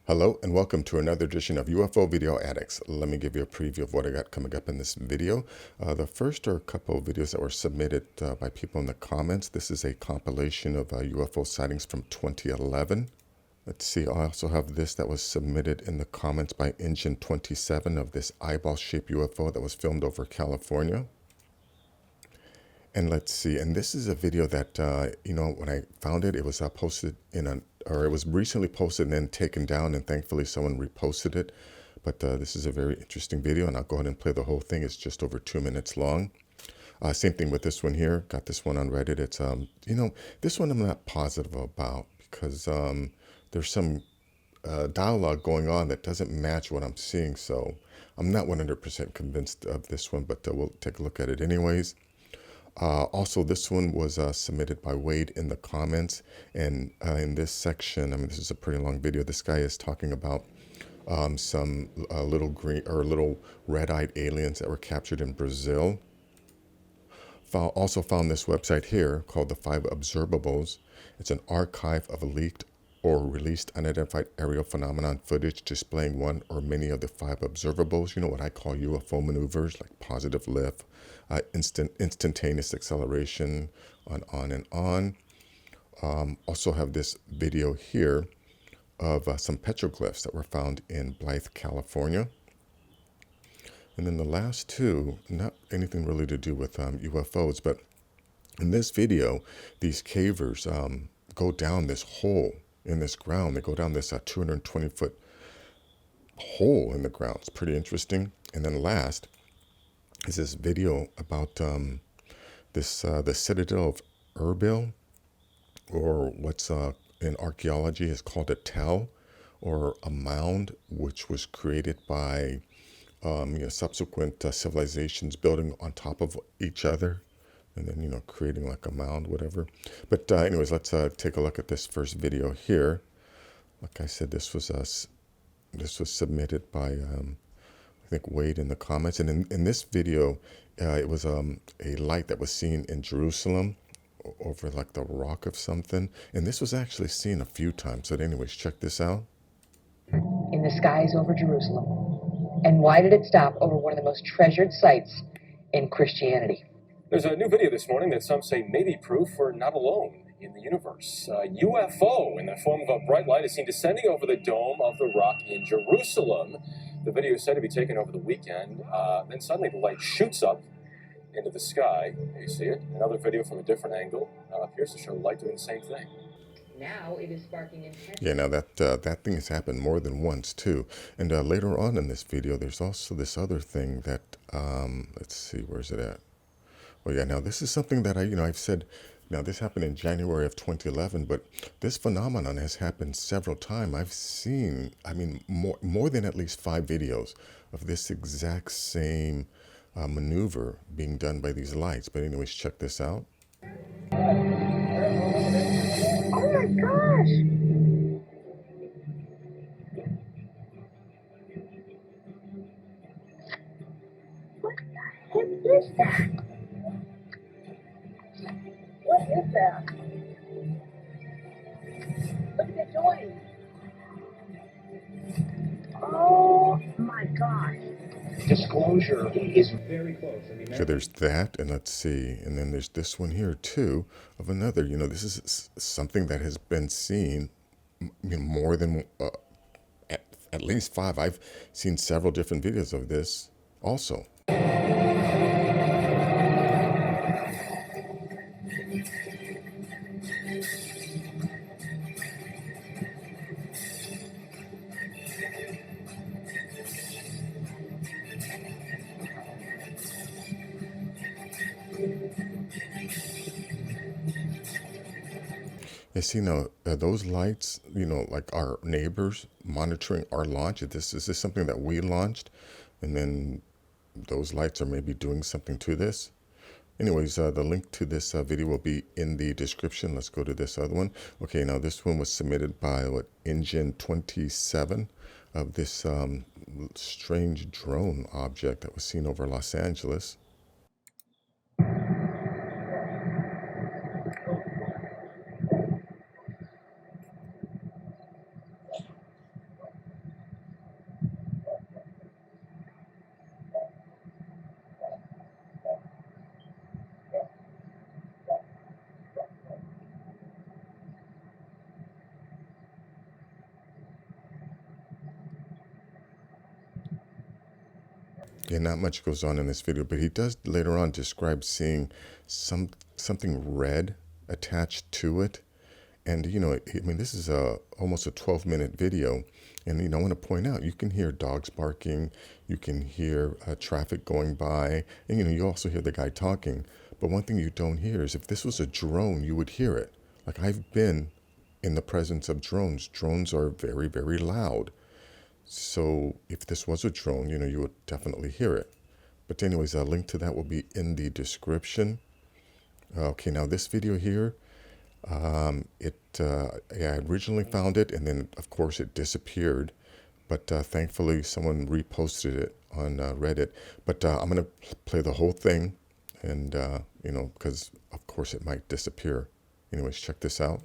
Hello and welcome to another edition of UFO Video Addicts. Let me give you a preview of what I got coming up in this video. The first are a couple of videos that were submitted by people in the comments. This is a compilation of UFO sightings from 2011. Let's see, I also have this that was submitted in the comments by Engine 27 of this eyeball-shaped UFO that was filmed over California. And let's see, and this is a video that, when I found it, it was posted it was recently posted and then taken down, and thankfully someone reposted it. But this is a very interesting video, and I'll go ahead and play the whole thing. It's just over 2 minutes long. Same thing with this one here. Got this one on Reddit. It's, this one I'm not positive about because there's some dialogue going on that doesn't match what I'm seeing. So I'm not 100% convinced of this one, but we'll take a look at it anyways. Also, this one was submitted by Wade in the comments, and in this section, I mean, this is a pretty long video. This guy is talking about some little green or little red-eyed aliens that were captured in Brazil. Also found this website here called the 5 Observables. It's an archive of leaked or released unidentified aerial phenomenon footage displaying one or many of the 5 observables. You know what I call UFO maneuvers, like positive lift, instantaneous acceleration, on and on. Also have this video here of some petroglyphs that were found in Blythe, California. And then the last two, not anything really to do with UFOs, but in this video, these cavers go down this hole in this ground. They go down this 220-foot hole in the ground. It's pretty interesting. And then last is this video about the Citadel of Erbil, or what's in archaeology is called a tell, or a mound, which was created by subsequent civilizations building on top of each other, and then, creating like a mound, whatever. But anyways, let's take a look at this first video here. Like I said, this was submitted by, I think, Wade in the comments. And in this video, it was a light that was seen in Jerusalem over like the rock of something. And this was actually seen a few times. So anyways, check this out. In the skies over Jerusalem. And why did it stop over one of the most treasured sites in Christianity? There's a new video this morning that some say may be proof we're not alone in the universe. A UFO in the form of a bright light is seen descending over the dome of the rock in Jerusalem. The video is said to be taken over the weekend. Then suddenly the light shoots up into the sky. You see it. Another video from a different angle appears to show the light doing the same thing. Now it is sparking intense. Yeah, now that thing has happened more than once too. And later on in this video, there's also this other thing that, let's see, where's it at? Oh yeah, now this is something that I've said, now this happened in January of 2011, but this phenomenon has happened several times. I've seen, more than at least 5 videos of this exact same maneuver being done by these lights. But anyways, check this out. Oh my gosh! What the heck is that? What is that? Look at it doing. Oh my gosh. Disclosure is very close. So there's that, and let's see, and then there's this one here too of another. This is something that has been seen more than at least 5. I've seen several different videos of this also. You see, now those lights, like our neighbors monitoring our launch. Is this something that we launched? And then those lights are maybe doing something to this. Anyways, the link to this video will be in the description. Let's go to this other one. Okay, now this one was submitted by Engine 27 of this strange drone object that was seen over Los Angeles. Yeah, not much goes on in this video, but he does later on describe seeing something red attached to it. And, you know, I mean, this is almost a 12-minute video. And, you know, I want to point out, you can hear dogs barking, you can hear traffic going by, and, you know, you also hear the guy talking. But one thing you don't hear is if this was a drone, you would hear it. Like, I've been in the presence of drones. Drones are very, very loud. So if this was a drone, you know, you would definitely hear it. But anyways, a link to that will be in the description. Okay, now this video here, I originally found it, and then of course it disappeared. But thankfully, someone reposted it on Reddit. But I'm gonna play the whole thing, and you know, because of course it might disappear. Anyways, check this out.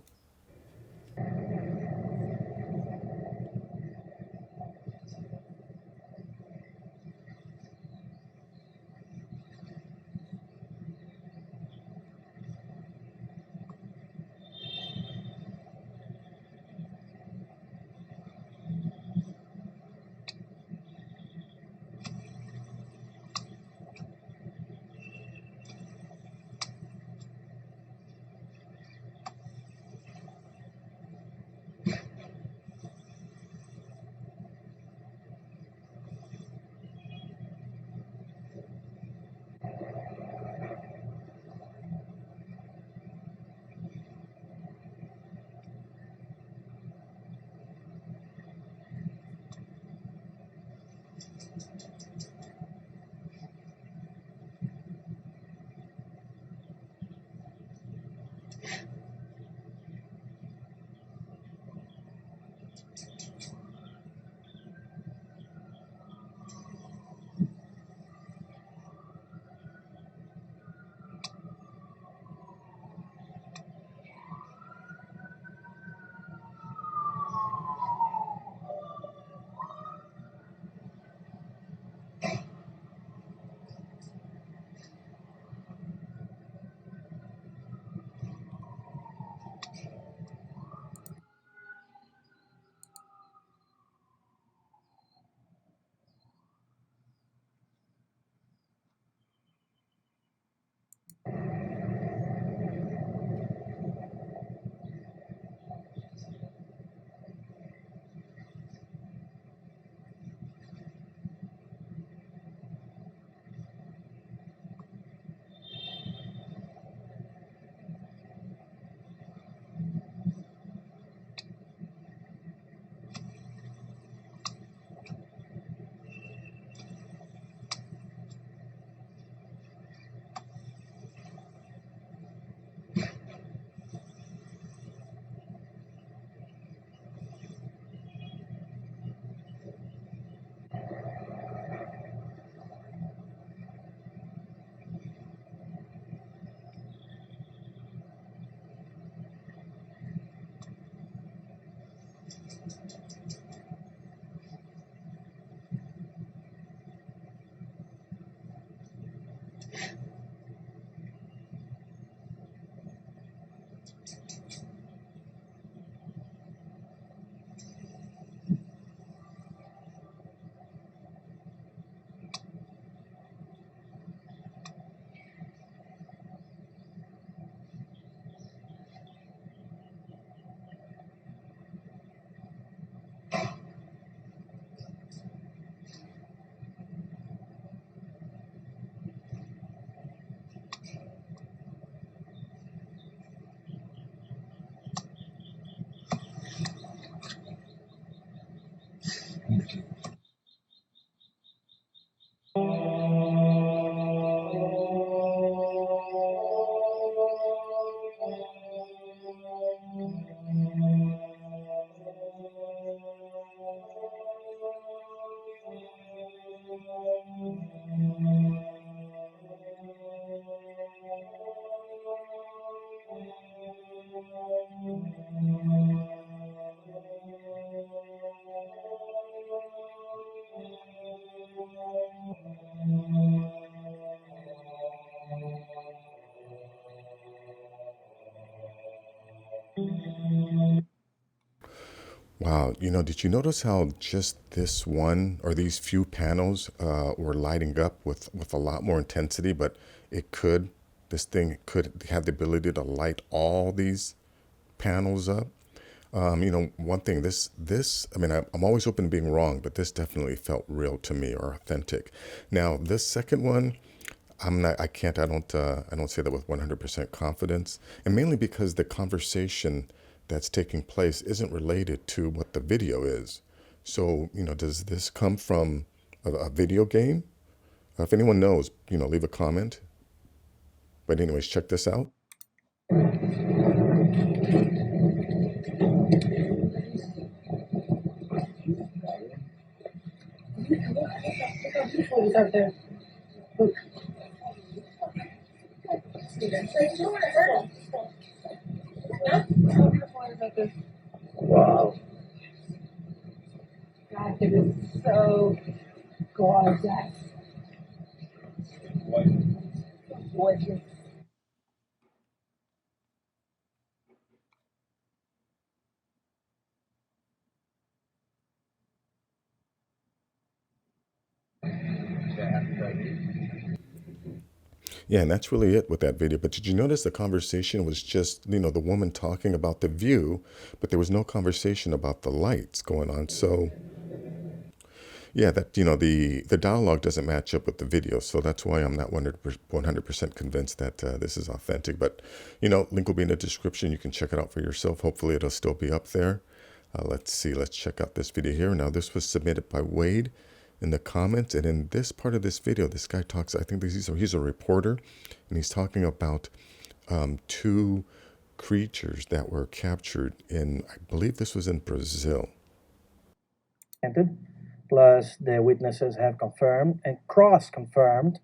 Wow, did you notice how just this one or these few panels were lighting up with a lot more intensity, but this thing could have the ability to light all these panels up? One thing, I mean, I'm always open to being wrong, but this definitely felt real to me or authentic. Now, this second one, I don't say that with 100% confidence, and mainly because the conversation that's taking place isn't related to what the video is. So, does this come from a video game? If anyone knows, leave a comment. But anyways, check this out. Wow. God, it is so gorgeous. Gorgeous. Yeah, and that's really it with that video. But did you notice the conversation was just, the woman talking about the view, but there was no conversation about the lights going on. So yeah, that, the dialogue doesn't match up with the video. So that's why I'm not 100% convinced that this is authentic. But, link will be in the description. You can check it out for yourself. Hopefully it'll still be up there. Let's see. Let's check out this video here. Now, this was submitted by Wade in the comments. And in this part of this video, this guy talks, I think he's a reporter, and he's talking about two creatures that were captured in, I believe this was in Brazil. Plus, the witnesses have confirmed and cross-confirmed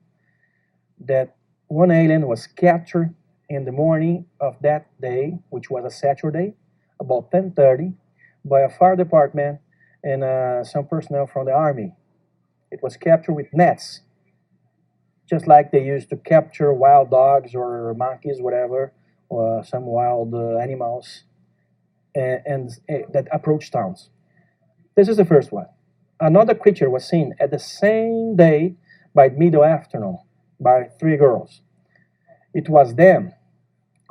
that one alien was captured in the morning of that day, which was a Saturday, about 10:30, by a fire department and some personnel from the army. It was captured with nets, just like they used to capture wild dogs or monkeys, whatever, or some wild animals, and that approach towns. This is the first one. Another creature was seen at the same day by middle afternoon by three girls. It was them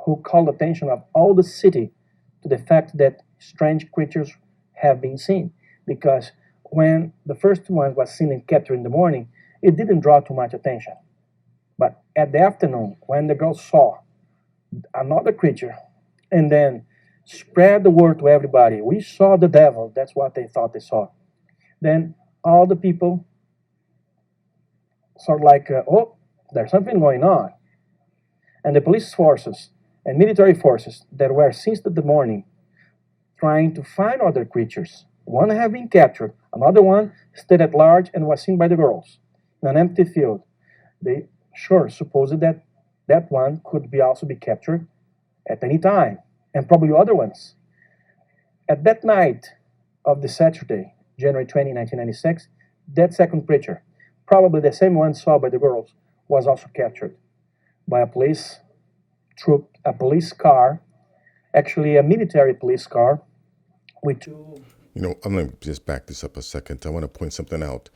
who called attention of all the city to the fact that strange creatures have been seen. Because when the first one was seen and captured in the morning, it didn't draw too much attention. But at the afternoon, when the girls saw another creature and then spread the word to everybody, we saw the devil, that's what they thought they saw. Then all the people sort of like, oh, there's something going on. And the police forces and military forces that were since the morning trying to find other creatures. One had been captured, another one stayed at large and was seen by the girls in an empty field. They supposed that that one could also be captured at any time, and probably other ones. At that night of the Saturday, January 20, 1996, that second creature, probably the same one saw by the girls, was also captured by a police troop, a police car, actually a military police car with two. I'm going to just back this up a second. I want to point something out.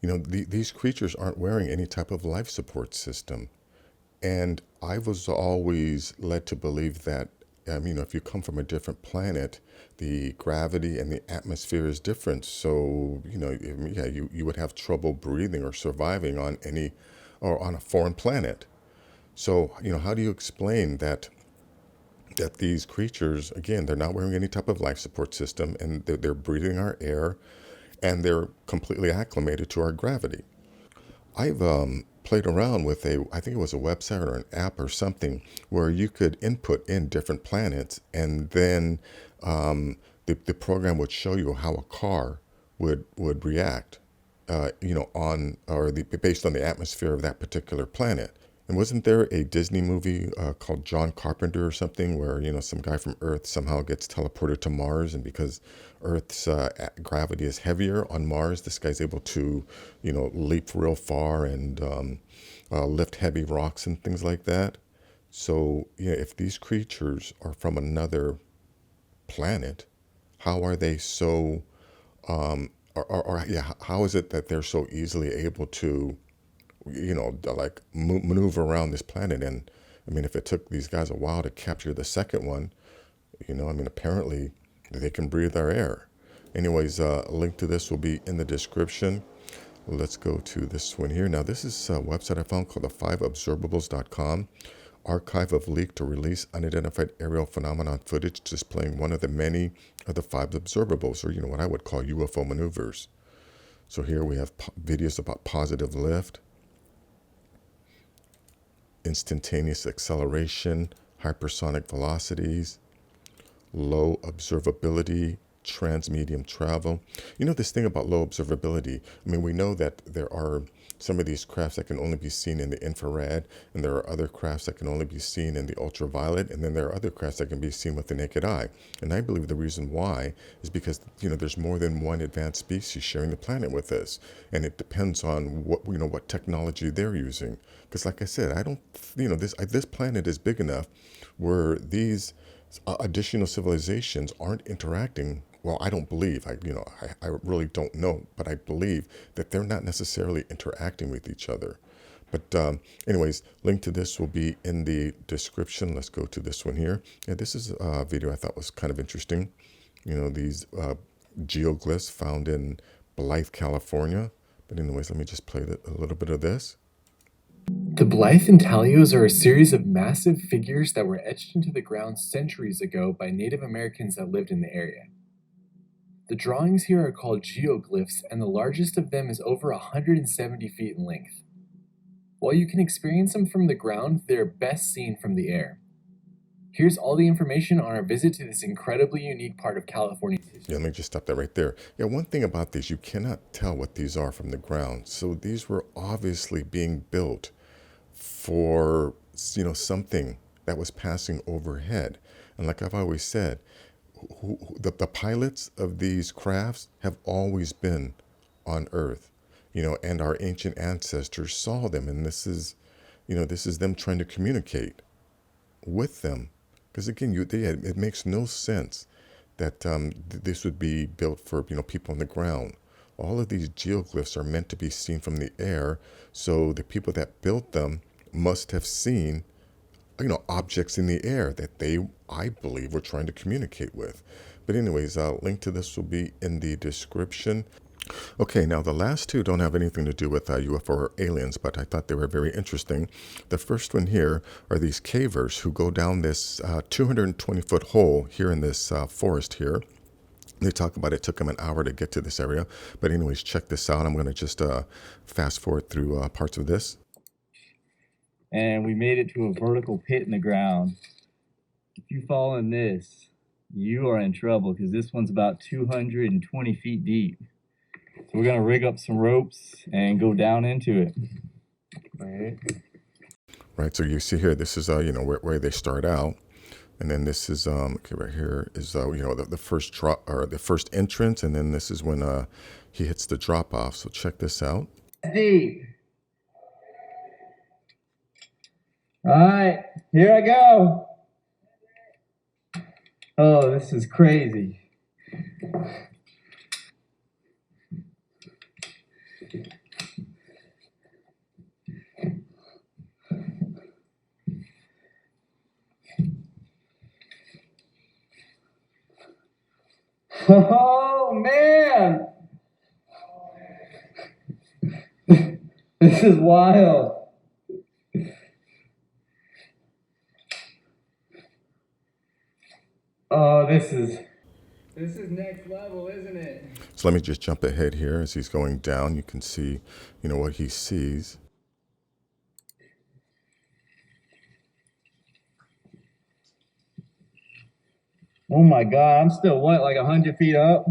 These creatures aren't wearing any type of life support system. And I was always led to believe that, if you come from a different planet, the gravity and the atmosphere is different. So, you would have trouble breathing or surviving on on a foreign planet. So, how do you explain that these creatures, again, they're not wearing any type of life support system, and they're breathing our air, and they're completely acclimated to our gravity? I've played around with I think it was a website or an app or something, where you could input in different planets, and then the program would show you how a car would react, based on the atmosphere of that particular planet. And wasn't there a Disney movie called John Carpenter or something, where, some guy from Earth somehow gets teleported to Mars, and because Earth's gravity is heavier on Mars, this guy's able to, leap real far and lift heavy rocks and things like that. So, if these creatures are from another planet, how are they so, yeah, how is it that they're so easily able to, like maneuver around this planet? And I mean, if it took these guys a while to capture the second one, I mean, apparently they can breathe our air. Anyways, a link to this will be in the description. Let's go to this one here. Now, this is a website I found called the5observables.com. Archive of leaked or released unidentified aerial phenomenon footage displaying one of the many of the 5 observables, or what I would call UFO maneuvers. So here we have videos about positive lift, instantaneous acceleration, hypersonic velocities, low observability, transmedium travel. This thing about low observability, I mean, we know that there are some of these crafts that can only be seen in the infrared, and there are other crafts that can only be seen in the ultraviolet, and then there are other crafts that can be seen with the naked eye. And I believe the reason why is because, there's more than one advanced species sharing the planet with us. And it depends on what technology they're using. Because like I said, I don't, this planet is big enough where these additional civilizations aren't interacting. Well, I don't believe, I really don't know, but I believe that they're not necessarily interacting with each other. But anyways, link to this will be in the description. Let's go to this one here. Yeah, this is a video I thought was kind of interesting. These geoglyphs found in Blythe, California. But anyways, let me just play a little bit of this. The Blythe intaglios are a series of massive figures that were etched into the ground centuries ago by Native Americans that lived in the area. The drawings here are called geoglyphs, and the largest of them is over 170 feet in length. While you can experience them from the ground, they are best seen from the air. Here's all the information on our visit to this incredibly unique part of California. Yeah, let me just stop that right there. Yeah, one thing about these, you cannot tell what these are from the ground. So these were obviously being built for, something that was passing overhead. And like I've always said, the pilots of these crafts have always been on Earth, and our ancient ancestors saw them. And this is them trying to communicate with them. Because again, it makes no sense that this would be built for, people on the ground. All of these geoglyphs are meant to be seen from the air. So the people that built them must have seen objects in the air that I believe, were trying to communicate with. But anyways, link to this will be in the description. Okay, now the last two don't have anything to do with UFO or aliens, but I thought they were very interesting. The first one here are these cavers who go down this 220-foot hole here in this forest here. They talk about it took them an hour to get to this area. But anyways, check this out. I'm going to just fast forward through parts of this. And we made it to a vertical pit in the ground. If you fall in this, you are in trouble because this one's about 220 feet deep. So we're going to rig up some ropes and go down into it. All right. Right, so you see here, this is where they start out. And then this is okay, right here is the first drop, or the first entrance, and then this is when he hits the drop off. So check this out. Deep. All right, here I go. Oh, this is crazy. Oh, man. This is wild. Oh, this is next level, isn't it? So let me just jump ahead here as he's going down. You can see, what he sees. Oh my God, I'm still what, like 100 feet up?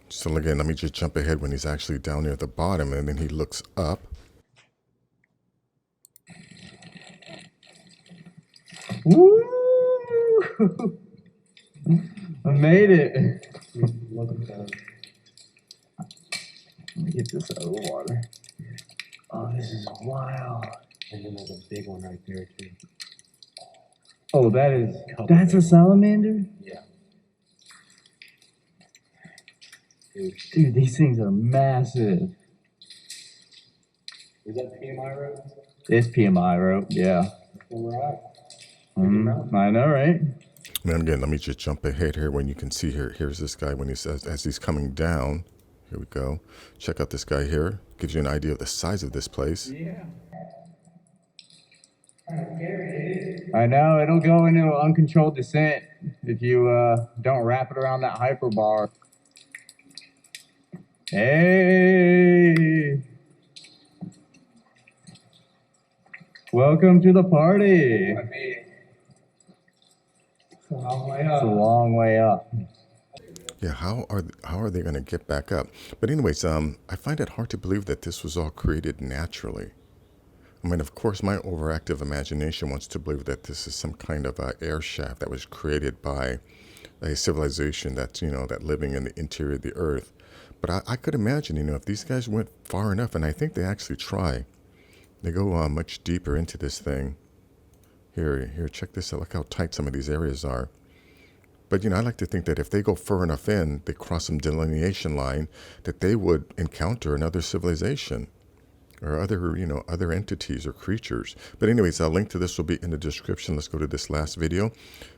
So again, let me just jump ahead when he's actually down near the bottom, and then he looks up. Woo! I made it. Let me get this out of the water. Oh, this is wild. And then there's a big one right there too. Oh, that's a salamander? Yeah. Dude, these things are massive. Is that PMI road? It's PMI rope, yeah. That's where we're at. I know, right? And again, let me just jump ahead here. When you can see here, here's this guy when he says, as he's coming down, here we go. Check out this guy here. Gives you an idea of the size of this place. Yeah. I know, it'll go into uncontrolled descent if you don't wrap it around that hyperbar. Hey! Welcome to the party. It's a long way It's up. a long way up. Yeah, how are they going to get back up? But anyways, I find it hard to believe that this was all created naturally. I mean, of course, my overactive imagination wants to believe that this is some kind of air shaft that was created by a civilization that's, that living in the interior of the earth. But I could imagine, if these guys went far enough, and I think they actually try, they go much deeper into this thing. Here, check this out. Look how tight some of these areas are. But, I like to think that if they go far enough in, they cross some delineation line, that they would encounter another civilization or other entities or creatures. But anyways, a link to this will be in the description. Let's go to this last video.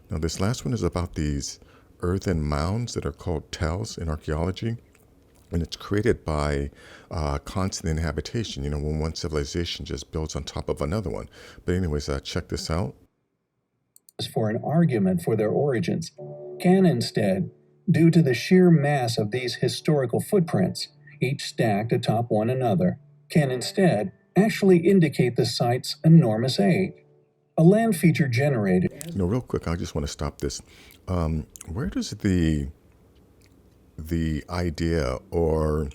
Now, this last one is about these earthen mounds that are called tells in archaeology. And it's created by constant inhabitation, when one civilization just builds on top of another one. But anyways, check this out. For an argument for their origins can instead, due to the sheer mass of these historical footprints, each stacked atop one another, can instead actually indicate the site's enormous age. A land feature generated... Real quick, I just want to stop this. Where does the idea or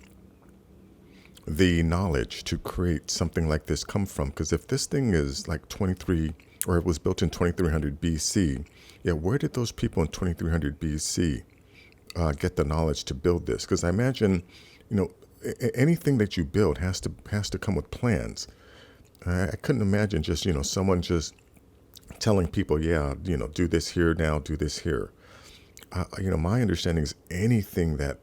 the knowledge to create something like this come from? Because if this thing is like 23, or it was built in 2300 BC, yeah, where did those people in 2300 BC get the knowledge to build this? Because I imagine, anything that you build has to come with plans. I couldn't imagine just, someone just telling people, yeah, do this here now, do this here. My understanding is anything that,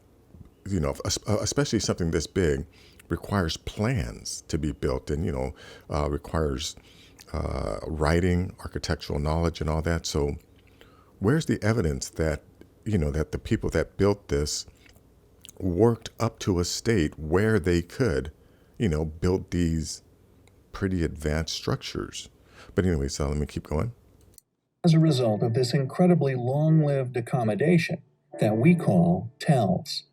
especially something this big, requires plans to be built and, requires writing, architectural knowledge and all that. So where's the evidence that, that the people that built this worked up to a state where they could, build these pretty advanced structures? But anyways, let me keep going. As a result of this incredibly long-lived accommodation that we call tells.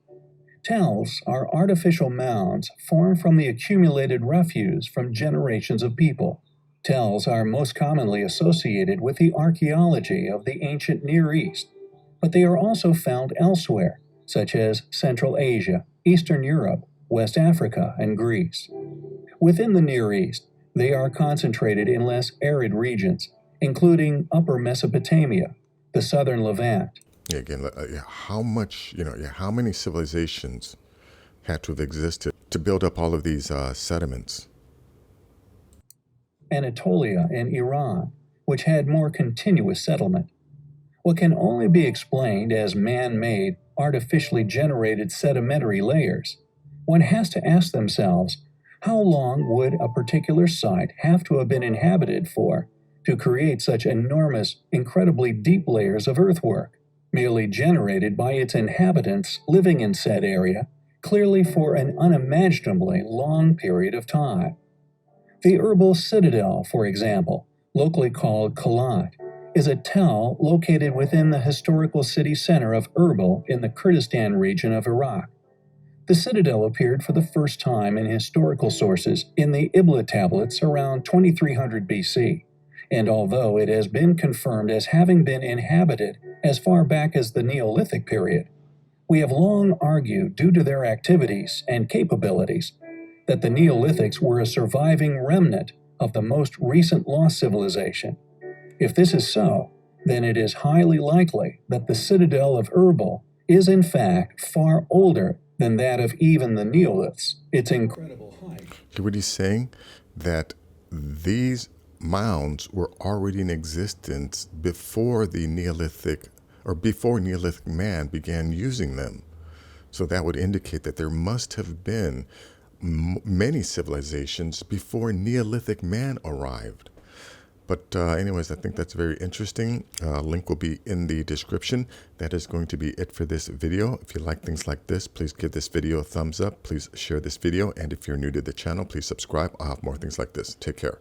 Tells are artificial mounds formed from the accumulated refuse from generations of people. Tells are most commonly associated with the archaeology of the ancient Near East, but they are also found elsewhere, such as Central Asia, Eastern Europe, West Africa, and Greece. Within the Near East, they are concentrated in less arid regions, including Upper Mesopotamia, the southern Levant. Yeah, again, how much, how many civilizations had to have existed to build up all of these sediments? Anatolia and Iran, which had more continuous settlement. What can only be explained as man-made, artificially generated sedimentary layers, one has to ask themselves, how long would a particular site have to have been inhabited for to create such enormous, incredibly deep layers of earthwork, merely generated by its inhabitants living in said area, clearly for an unimaginably long period of time? The Erbil Citadel, for example, locally called Kalat, is a tell located within the historical city center of Erbil in the Kurdistan region of Iraq. The citadel appeared for the first time in historical sources in the Ibla tablets around 2300 BC, and although it has been confirmed as having been inhabited as far back as the Neolithic period, we have long argued, due to their activities and capabilities, that the Neolithics were a surviving remnant of the most recent lost civilization. If this is so, then it is highly likely that the citadel of Erbil is in fact far older than that of even the Neoliths. Its incredible height. Hear what he's saying? That these mounds were already in existence before the Neolithic, or before Neolithic man began using them. So that would indicate that there must have been many civilizations before Neolithic man arrived. But anyways, I think that's very interesting. Link will be in the description. That is going to be it for this video. If you like things like this, please give this video a thumbs up. Please share this video. And if you're new to the channel, please subscribe. I'll have more things like this. Take care.